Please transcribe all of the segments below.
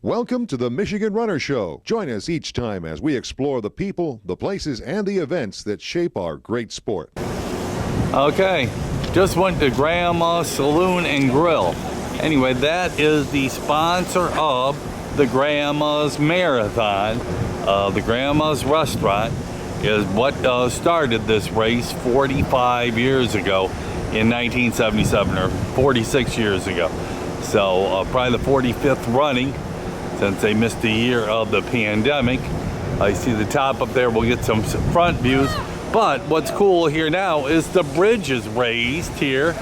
Welcome to the Michigan Runner Show. Join us each time as we explore the people, the places, and the events that shape our great sport. Okay, just went to Grandma's Saloon and Grill. Anyway, that is the sponsor of the Grandma's Marathon. The Grandma's Restaurant is what started this race 45 years ago in 1977, or 46 years ago. So probably the 45th running, since they missed a year of the pandemic. I see the top up there. We'll get some front views. But what's cool here now is the bridge is raised here.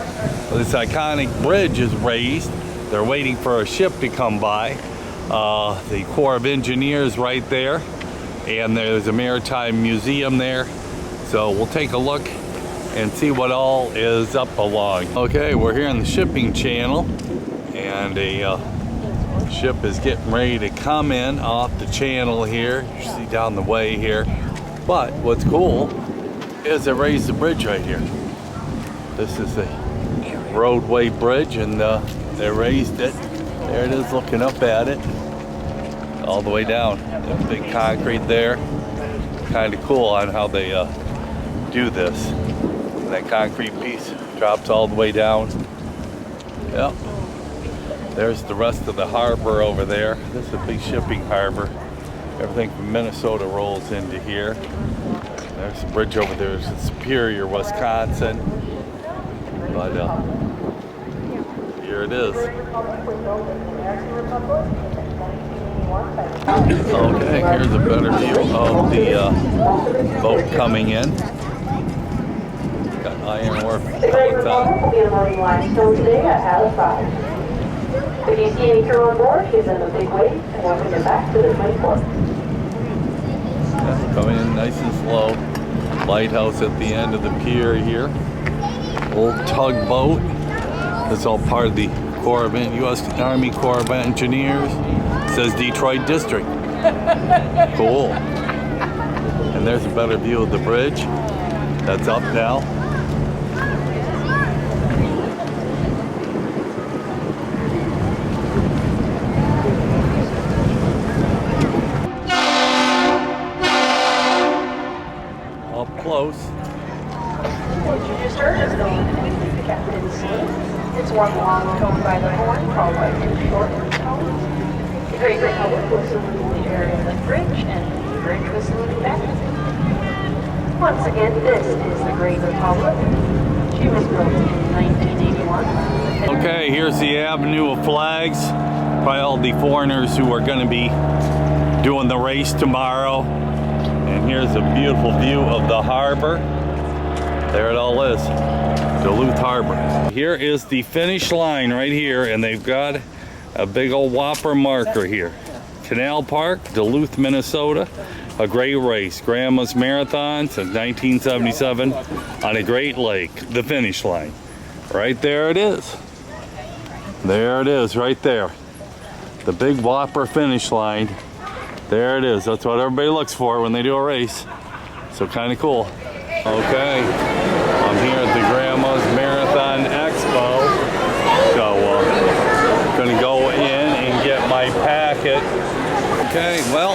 This iconic bridge is raised. They're waiting for a ship to come by. The Corps of Engineers right there. And there's a maritime museum there. So we'll take a look and see what all is up along. Okay, we're here on the shipping channel. And a ship is getting ready to come in off the channel here. You see down the way here. But what's cool is they raised the bridge right here. This is the roadway bridge, and they raised it. There it is, looking up at it all the way down. That big concrete there. Kind of cool on how they do this. And that concrete piece drops all the way down. Yep. There's the rest of the harbor over there. This is a big shipping harbor. Everything from Minnesota rolls into here. There's the bridge over there. It's in Superior, Wisconsin. But here it is. Okay, here's a better view of the boat coming in. Got ironwork pellets on. If you see any crew on board, give them a big wave and we'll bring it back to the 24. Yeah, coming in nice and slow. Lighthouse at the end of the pier here. Old tugboat. That's all part of the U.S. Army Corps of Engineers. It says Detroit District. Cool. And there's a better view of the bridge. That's up now. Close. Producer is going to be the captain's seat. It's one long tone by the horn, followed by two short tones. The Great Republic will salute the area of the bridge, and the bridge will salute back. Once again, this is the Great Republic. She was built in 1981. Okay, here's the Avenue of Flags. Probably all the foreigners who are going to be doing the race tomorrow. And here's a beautiful view of the harbor. There it all is, Duluth Harbor. Here is the finish line right here, and they've got a big old whopper marker here. Canal Park, Duluth, Minnesota. A great race, Grandma's Marathon since 1977 on a Great Lake. The finish line. Right there it is. There it is, right there. The big whopper finish line. There it is. That's what everybody looks for when they do a race. So kind of cool. Okay, I'm here at the Grandma's Marathon Expo. So gonna go in and get my packet. Okay, well,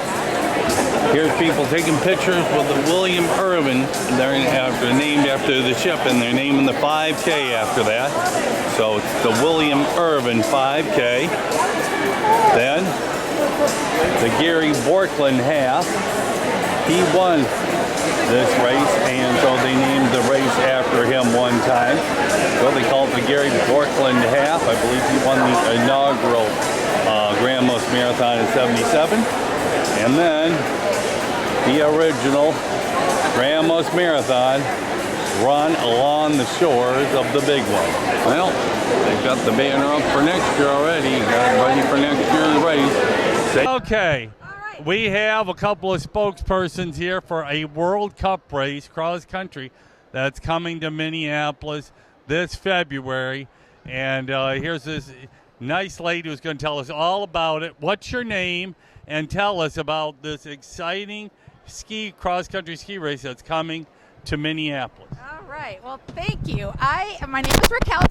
here's people taking pictures with the William Irvin. They're named after the ship, and they're naming the 5K after that. So it's the William Irvin 5K. Then the Gary Borkland half. He won this race, and so they named the race after him one time. So they call it the Gary Borkland half. I believe he won the inaugural Grandma's Marathon in '77. And then the original Grandma's Marathon run along the shores of the big one. Well, they've got the banner up for next year already. Got it ready for next year's race. Okay, we have a couple of spokespersons here for a World Cup race, cross country, that's coming to Minneapolis this February. And here's this nice lady who's going to tell us all about it. What's your name? And tell us about this exciting cross-country ski race that's coming to Minneapolis. All right. Well, thank you. My name is Raquel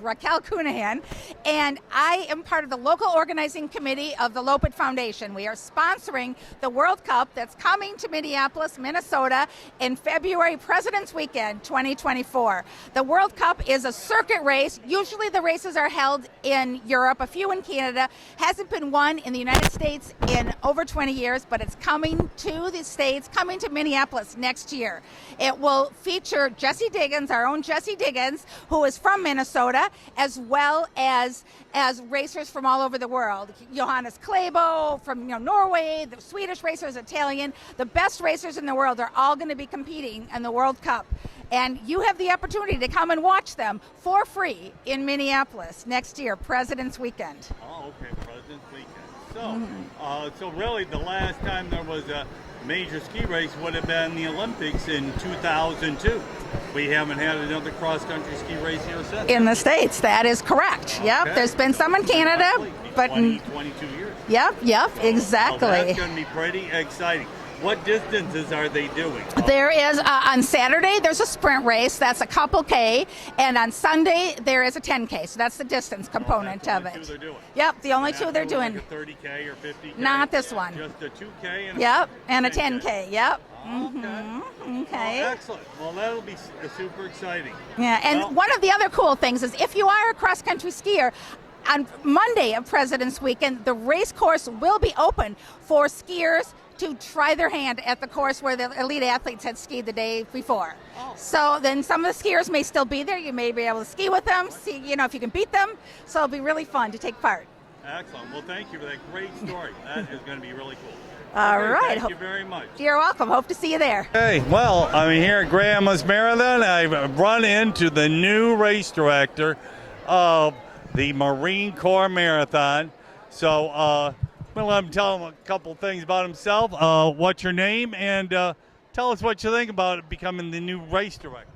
Raquel Cunahan, and I am part of the local organizing committee of the Lopet Foundation. We are sponsoring the World Cup that's coming to Minneapolis, Minnesota in February, President's Weekend 2024. The World Cup is a circuit race. Usually the races are held in Europe, a few in Canada. Hasn't been won in the United States in over 20 years, but it's coming to the States, coming to Minneapolis next year. It will feature Jesse Diggins, our own Jesse Diggins, who is from Minnesota, as well as racers from all over the world. Johannes Klæbo from Norway, the Swedish racers, Italian, the best racers in the world are all going to be competing in the World Cup. And you have the opportunity to come and watch them for free in Minneapolis next year, President's Weekend. Oh, okay, President's Weekend. So, so really the last time there was a major ski race would have been the Olympics in 2002. We haven't had another cross-country ski race here since. In the States, that is correct. Okay. Yep, there's been some in Canada, but 22 years. Yep, exactly. Well, that's going to be pretty exciting. What distances are they doing? There is, on Saturday, there's a sprint race. That's a couple K. And on Sunday, there is a 10K. So that's the distance component of it. Two they're doing. Yep, the only two they're doing. Like a 30K or 50K? Not this one. Just a 2K and and a 10K. Yep. Okay. Oh, excellent. Well, that'll be super exciting. Yeah, and one of the other cool things is if you are a cross-country skier, on Monday of President's Weekend, the race course will be open for skiers to try their hand at the course where the elite athletes had skied the day before. So then some of the skiers may still be there. You may be able to ski with them, see if you can beat them. So it'll be really fun to take part. Excellent. Well, thank you for that great story. That is going to be really cool. All right. Thank you very much. You're welcome. Hope to see you there. Hey, well, I'm here at Grandma's Marathon. I've run into the new race director of the Marine Corps Marathon. So, well, let him tell him a couple things about himself. What's your name? And tell us what you think about becoming the new race director.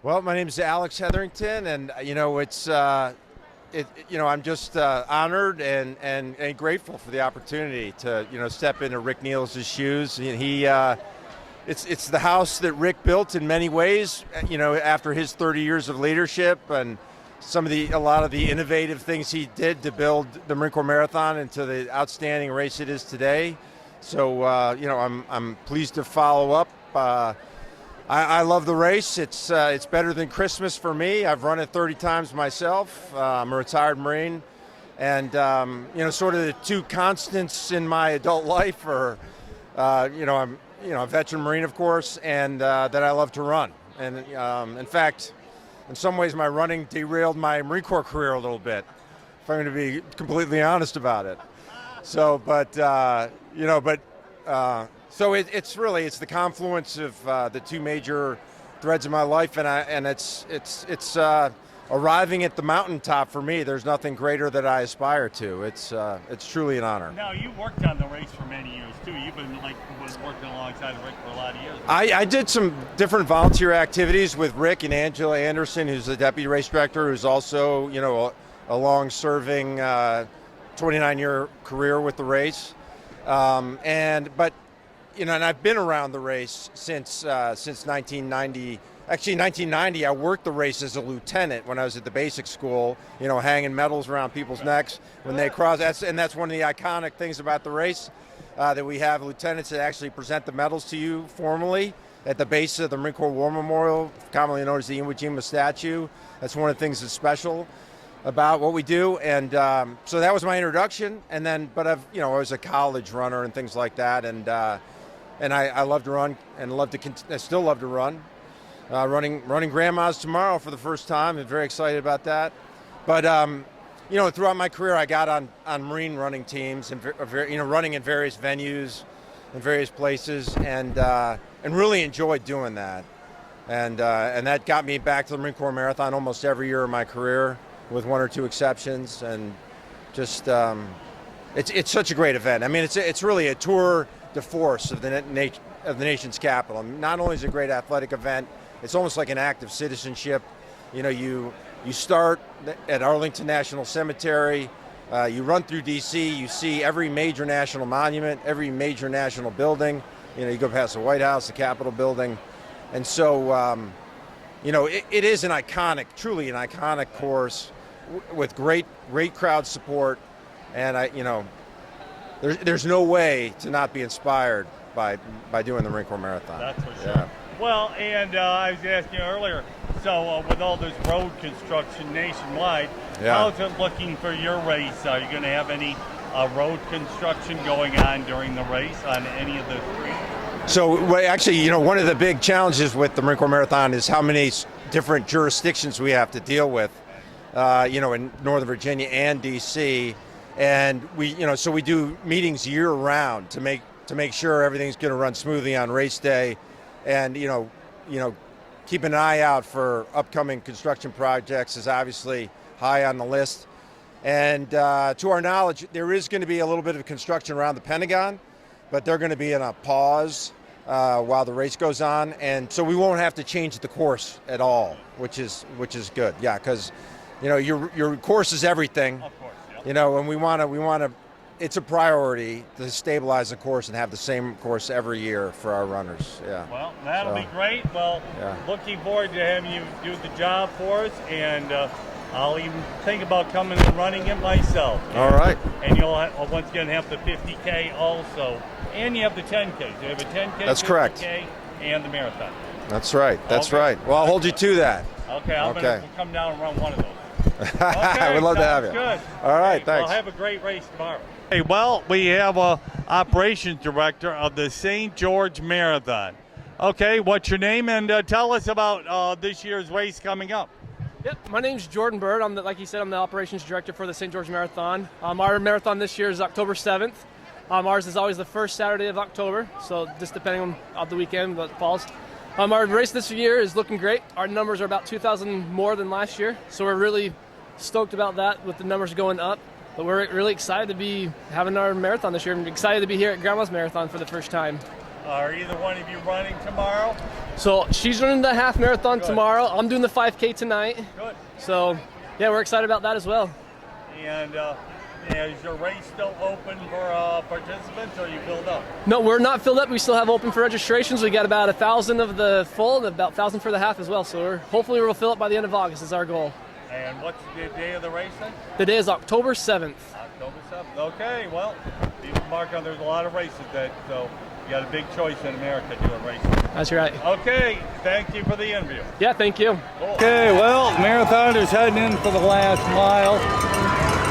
Well, my name is Alex Hetherington, and it's I'm just honored and grateful for the opportunity to step into Rick Niels' shoes. It's the house that Rick built in many ways. After his 30 years of leadership and a lot of the innovative things he did to build the Marine Corps Marathon into the outstanding race it is today. So I'm pleased to follow up. I love the race. It's better than Christmas for me. I've run it 30 times myself. I'm a retired Marine, and sort of the two constants in my adult life are, I'm a veteran Marine, of course, and that I love to run. And in fact, in some ways, my running derailed my Marine Corps career a little bit, if I'm going to be completely honest about it. So, so it's the confluence of the two major threads of my life, and it's arriving at the mountaintop for me. There's nothing greater that I aspire to. It's truly an honor. Now, you worked on the race for many years too. You've been working alongside Rick for a lot of years. I did some different volunteer activities with Rick and Angela Anderson, who's the deputy race director, who's also a long-serving 29-year career with the race, and I've been around the race since 1990. Actually, in 1990, I worked the race as a lieutenant when I was at the basic school, hanging medals around people's necks when they cross. That's one of the iconic things about the race, that we have lieutenants that actually present the medals to you formally at the base of the Marine Corps War Memorial, commonly known as the Iwo Jima statue. That's one of the things that's special about what we do. And so that was my introduction. And then, but I was a college runner and things like that. And I love to run and I still love to run. Running Grandma's tomorrow for the first time. I'm very excited about that. But throughout my career, I got on Marine running teams and running in various venues in various places, and really enjoyed doing that. And that got me back to the Marine Corps Marathon almost every year of my career, with one or two exceptions. And just it's such a great event. I mean, it's really a tour de force of the nation's capital. Not only is it a great athletic event, it's almost like an act of citizenship. You start at Arlington National Cemetery, you run through D.C., you see every major national monument, every major national building. You go past the White House, the Capitol building. And so, you know, it is an iconic, truly an iconic course with great crowd support, and you know, there's no way to not be inspired by doing the Marine Corps Marathon. That's for sure. Yeah. Well, and I was asking you earlier, so with all this road construction nationwide, how's it looking for your race? Are you going to have any road construction going on during the race on any of the streets? So well, actually, you know, one of the big challenges with the Marine Corps Marathon is how many different jurisdictions we have to deal with, you know, in Northern Virginia and DC. And we, you know, so we do meetings year round to make sure everything's going to run smoothly on race day. And, you know, keep an eye out for upcoming construction projects is obviously high on the list. And to our knowledge, there is going to be a little bit of construction around the Pentagon, but they're going to be in a pause while the race goes on. And so we won't have to change the course at all, which is good. Yeah, because, you know, your course is everything. Of course, yeah. You know, and we want to. It's a priority to stabilize the course and have the same course every year for our runners. Yeah. Well, that'll be great. Well, looking forward to having you do the job for us, and I'll even think about coming and running it myself. All right. And you'll once again have the 50K also, and you have the 10K. So you have a 10K, That's 50K, correct. And the marathon. That's right. That's Okay. right. Well, I'll hold you to that. Okay, I'm going to come down and run one of those. Okay, I would love to have you. Good. All right, Well, thanks. have a great race tomorrow. Hey, well, we have a operations director of the St. George Marathon. Okay, what's your name, and tell us about this year's race coming up. Yep, my name's Jordan Bird. Like you said, I'm the operations director for the St. George Marathon. Our marathon this year is October 7th. Ours is always the first Saturday of October, so just depending on the weekend that falls. Our race this year is looking great. Our numbers are about 2,000 more than last year, so we're really stoked about that with the numbers going up. But we're really excited to be having our marathon this year. I'm excited to be here at Grandma's Marathon for the first time. Are either one of you running tomorrow? So she's running the half marathon tomorrow. I'm doing the 5K tonight. Good. So yeah, we're excited about that as well. And is your race still open for participants, or are you filled up? No, we're not filled up. We still have open for registrations. We got about 1,000 of the full and about 1,000 for the half as well. So hopefully we'll fill up by the end of August is our goal. And what's the day of the race then? The day is October 7th. October 7th. Okay, well, mark on, there's a lot of races so you got a big choice in America doing races. That's right. Okay, thank you for the interview. Yeah, thank you. Cool. Okay, well, marathoners heading in for the last mile.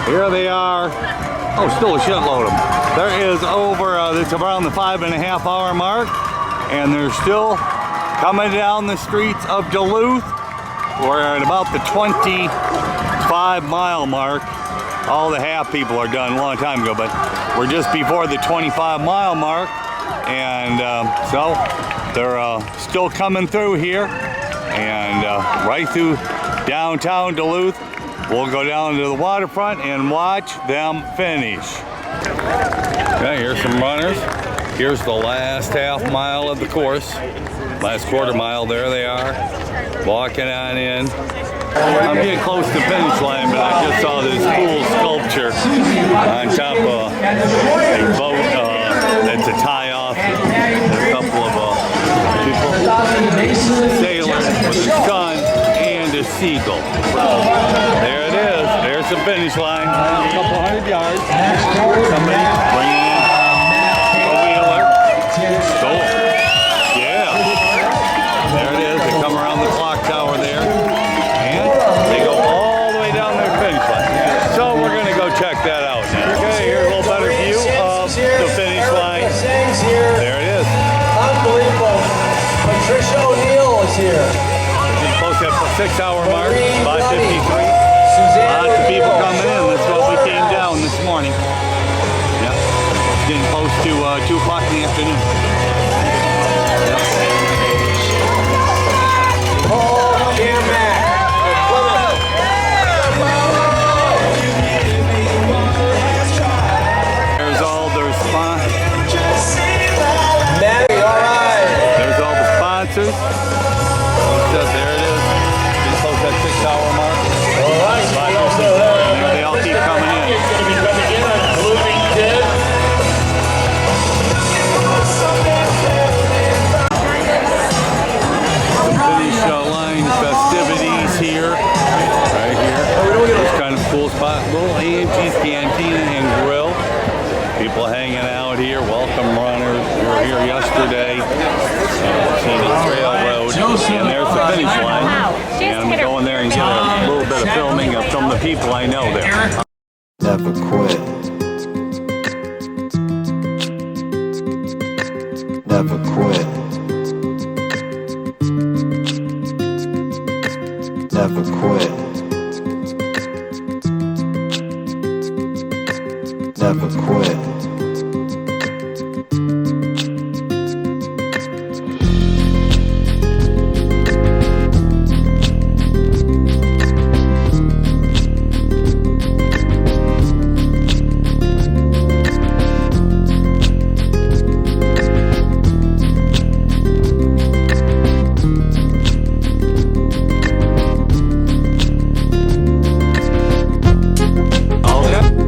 Here they are. Oh, still a shitload of them. There is it's around the 5.5 hour mark, and they're still coming down the streets of Duluth. We're at about the 25-mile mark. All the half people are done a long time ago, but we're just before the 25-mile mark, and so they're still coming through here, and right through downtown Duluth. We'll go down to the waterfront and watch them finish. Okay, here's some runners. Here's the last half mile of the course. Last quarter mile, there they are, walking on in. I'm getting close to the finish line, but I just saw this cool sculpture on top of a boat that's a tie-off. A couple of people, sailors with a sun and a seagull. There it is. There's the finish line. A couple hundred yards. Somebody bringing in a wheeler. Cool. Yeah. There it is. They come around the clock tower there. And they go all the way down their finish line. So we're going to go check that out now. Okay, here's a little better view of the finish line. There it is. Unbelievable. Patricia O'Neill is here. We're close to the 6 hour mark, 5:53. Lots of people coming in. That's what we came down this morning. Yep. It's getting close to 2 o'clock in the afternoon. Yep. Paul Cameron. There's all their Maddie, all right. There's all the sponsors. So there it is. Getting close to that 6 hour mark. All right. They all keep coming in. It's going to be coming in on Blooming Kid. People hanging out here, welcome runners. We were here yesterday, Scenic Trail Road, and there's the finish line. And I'm going there and get a little bit of filming of some of the people I know there. Never quit. Never quit. Never quit. Never quit.